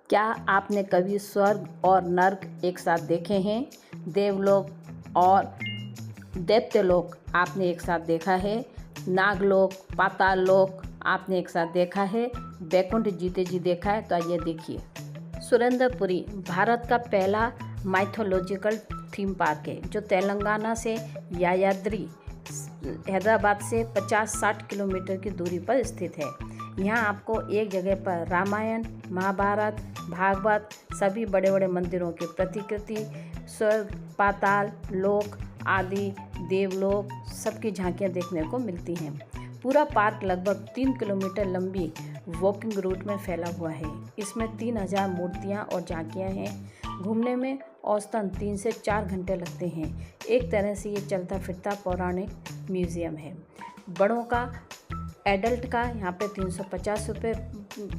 क्या आपने कभी स्वर्ग और नर्क एक साथ देखे हैं? देवलोक और दैत्यलोक आपने एक साथ देखा है? नागलोक, पाताल लोक आपने एक साथ देखा है? बैकुंठ जीते जी देखा है? तो आइए देखिए। सुरेंद्रपुरी भारत का पहला माइथोलॉजिकल थीम पार्क है जो तेलंगाना से यादाद्री हैदराबाद से 50-60 किलोमीटर की दूरी पर स्थित है। यहाँ आपको एक जगह पर रामायण, महाभारत, भागवत सभी बड़े बड़े मंदिरों की प्रतिकृति, स्वर्ग, पाताल लोक आदि देवलोक सबकी झांकियाँ देखने को मिलती हैं। पूरा पार्क लगभग 3 किलोमीटर लंबी वॉकिंग रूट में फैला हुआ है। इसमें 3000 मूर्तियाँ और झांकियाँ हैं। घूमने में औसतन 3 से 4 घंटे लगते हैं। एक तरह से ये चलता फिरता पौराणिक म्यूज़ियम है। बड़ों का एडल्ट का यहाँ पे 350 रुपये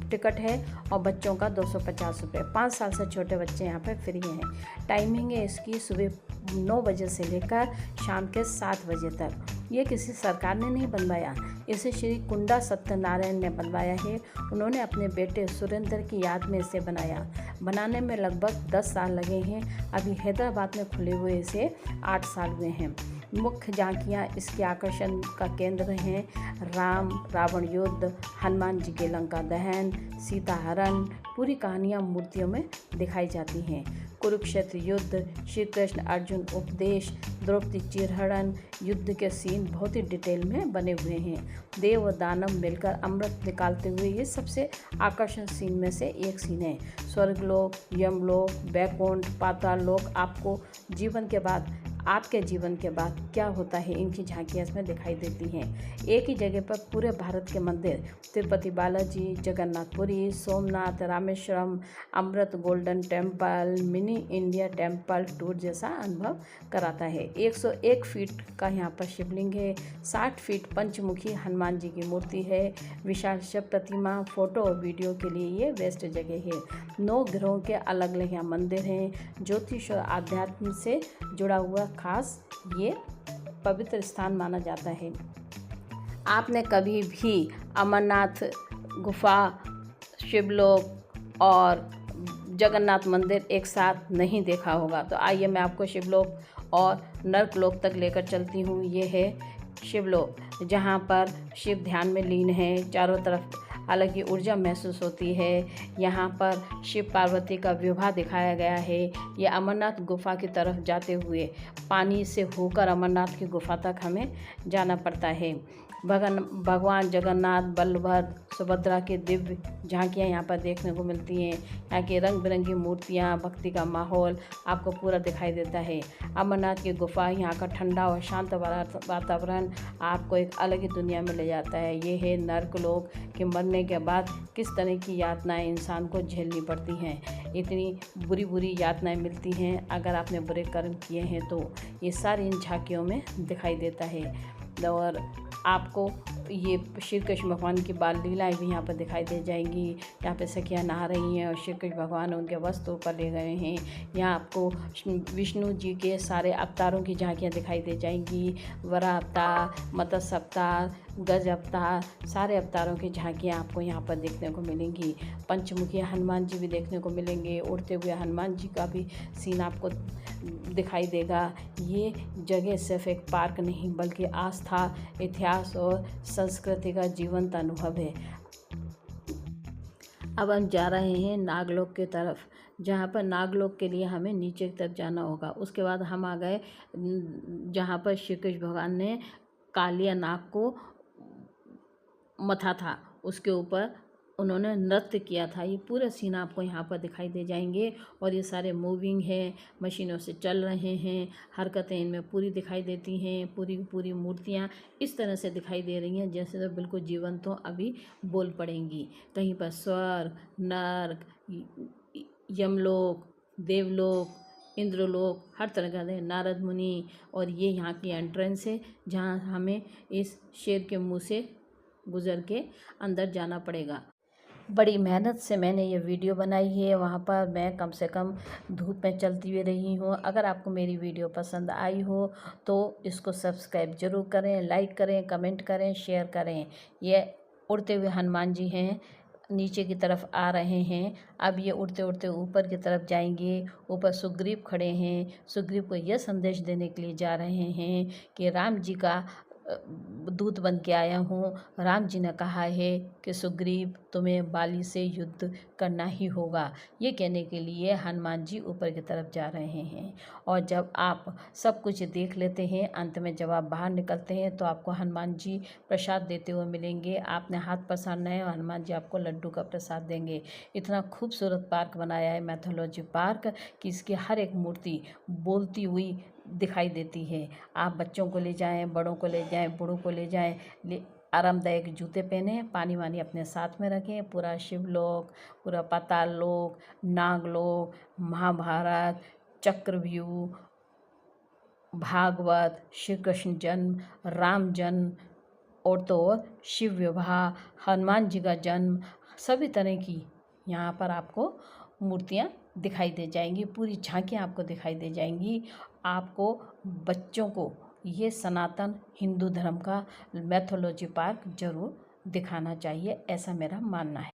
टिकट है और बच्चों का 250 रुपये। 5 साल से छोटे बच्चे यहाँ पे फ्री हैं। टाइमिंग है इसकी सुबह 9 बजे से लेकर शाम के 7 बजे तक। ये किसी सरकार ने नहीं बनवाया, इसे श्री कुंडा सत्यनारायण ने बनवाया है। उन्होंने अपने बेटे सुरेंद्र की याद में इसे बनाया। बनाने में लगभग 10 साल लगे हैं। अभी हैदराबाद में खुले हुए इसे 8 साल हुए हैं। मुख्य झांकियाँ इसके आकर्षण का केंद्र हैं। राम रावण युद्ध, हनुमान जी के लंका दहन, सीता हरण, पूरी कहानियाँ मूर्तियों में दिखाई जाती हैं। कुरुक्षेत्र युद्ध, श्री कृष्ण अर्जुन उपदेश, द्रौपदी चीरहरण युद्ध के सीन बहुत ही डिटेल में बने हुए हैं। देव और दानव मिलकर अमृत निकालते हुए ये सबसे आकर्षण सीन में से एक सीन है। स्वर्गलोक, यमलोक, बैकुंठ, पाताल लोक आपके जीवन के बाद क्या होता है, इनकी झांकियाँ इसमें दिखाई देती हैं। एक ही जगह पर पूरे भारत के मंदिर Tirupati Balaji, Jagannathpuri, Somnath, Rameswaram, Amrit golden temple, mini India temple tour जैसा अनुभव कराता है। 101 फीट का यहाँ पर शिवलिंग है। 60 फीट पंचमुखी हनुमान जी की मूर्ति है। विशाल शिव प्रतिमा, फोटो और वीडियो के लिए ये बेस्ट जगह है। 9 ग्रहों के अलग अलग यहाँ मंदिर हैं। ज्योतिष और आध्यात्म से जुड़ा हुआ खास ये पवित्र स्थान माना जाता है। आपने कभी भी अमरनाथ गुफा, शिवलोक और जगन्नाथ मंदिर एक साथ नहीं देखा होगा, तो आइए मैं आपको शिवलोक और नर्कलोक तक लेकर चलती हूँ। ये है शिवलोक, जहाँ पर शिव ध्यान में लीन है। चारों तरफ अलग ही ऊर्जा महसूस होती है। यहाँ पर शिव पार्वती का विवाह दिखाया गया है। ये अमरनाथ गुफा की तरफ जाते हुए पानी से होकर अमरनाथ की गुफा तक हमें जाना पड़ता है। भगवान जगन्नाथ, बलभद्र, सुभद्रा की दिव्य झांकियाँ यहाँ पर देखने को मिलती हैं। यहाँ की रंग बिरंगी मूर्तियाँ, भक्ति का माहौल आपको पूरा दिखाई देता है। अमरनाथ की गुफा, यहाँ का ठंडा और शांत वातावरण आपको एक अलग ही दुनिया में ले जाता है। ये है नर्कलोक कि मरने के बाद किस तरह की यातनाएं इंसान को झेलनी पड़ती हैं। इतनी बुरी बुरी यातनाएं मिलती हैं अगर आपने बुरे कर्म किए हैं तो। ये सारी इन झांकियों में दिखाई देता है। और आपको ये श्री कृष्ण भगवान की बाल लीलाएँ भी यहाँ पर दिखाई दे जाएंगी। यहाँ पे सखियाँ नहा रही हैं और श्री कृष्ण भगवान उनके वस्त्र ऊपर ले गए हैं। यहाँ आपको विष्णु जी के सारे अवतारों की झांकियाँ दिखाई दे जाएंगी। वराह अवतार, मत्स्य अवतार, गज अवतार, सारे अवतारों की झांकियाँ आपको यहाँ पर देखने को मिलेंगी। पंचमुखी हनुमान जी भी देखने को मिलेंगे। उड़ते हुए हनुमान जी का भी सीन आपको दिखाई देगा। ये जगह सिर्फ एक पार्क नहीं बल्कि आस्था, इतिहास और संस्कृति का जीवंत अनुभव है। अब हम जा रहे हैं नागलोक की तरफ, जहाँ पर नागलोक के लिए हमें नीचे की तरफ जाना होगा। उसके बाद हम आ गए जहाँ पर श्री कृष्ण भगवान ने कालिया नाग को मथा था, उसके ऊपर उन्होंने नृत्य किया था। ये पूरे सीन आपको यहाँ पर दिखाई दे जाएंगे। और ये सारे मूविंग हैं, मशीनों से चल रहे हैं, हरकतें इनमें पूरी दिखाई देती हैं। पूरी पूरी मूर्तियाँ इस तरह से दिखाई दे रही हैं जैसे तो बिल्कुल जीवंत हो, अभी बोल पड़ेंगी। कहीं पर स्वर्ग, नर्क, यमलोक, देवलोक, इंद्रलोक, हर तरह का है। नारद मुनि, और ये यहाँ की एंट्रेंस है जहाँ हमें इस शेर के मुंह से गुजर के अंदर जाना पड़ेगा। बड़ी मेहनत से मैंने ये वीडियो बनाई है। वहाँ पर मैं कम से कम धूप में चलती हुई रही हूँ। अगर आपको मेरी वीडियो पसंद आई हो तो इसको सब्सक्राइब ज़रूर करें, लाइक करें, कमेंट करें, शेयर करें। ये उड़ते हुए हनुमान जी हैं। नीचे की तरफ आ रहे हैं। अब ये उड़ते उड़ते ऊपर की तरफ जाएंगे। ऊपर सुग्रीव खड़े हैं। सुग्रीव को यह संदेश देने के लिए जा रहे हैं कि राम जी का दूत बन के आया हूँ। राम जी ने कहा है कि सुग्रीव तुम्हें बाली से युद्ध करना ही होगा। ये कहने के लिए हनुमान जी ऊपर की तरफ जा रहे हैं। और जब आप सब कुछ देख लेते हैं, अंत में जब आप बाहर निकलते हैं तो आपको हनुमान जी प्रसाद देते हुए मिलेंगे। आपने हाथ पसारना है और हनुमान जी आपको लड्डू का प्रसाद देंगे। इतना खूबसूरत पार्क बनाया है मैथोलॉजी पार्क कि इसकी हर एक मूर्ति बोलती हुई दिखाई देती है। आप बच्चों को ले जाएं, बड़ों को ले जाएं, बूढ़ों को ले जाएं, आरामदायक जूते पहने, पानी वानी अपने साथ में रखें। पूरा शिवलोक, पूरा पाताल लोक, नागलोक, महाभारत, चक्रव्यूह, भागवत, श्री कृष्ण जन्म, राम जन्म और तो और शिव विवाह, हनुमान जी का जन्म, सभी तरह की यहाँ पर आपको मूर्तियाँ दिखाई दे जाएंगी। पूरी झांकियाँ आपको दिखाई दे जाएंगी। आपको बच्चों को ये सनातन हिंदू धर्म का मैथोलॉजी पार्क जरूर दिखाना चाहिए, ऐसा मेरा मानना है।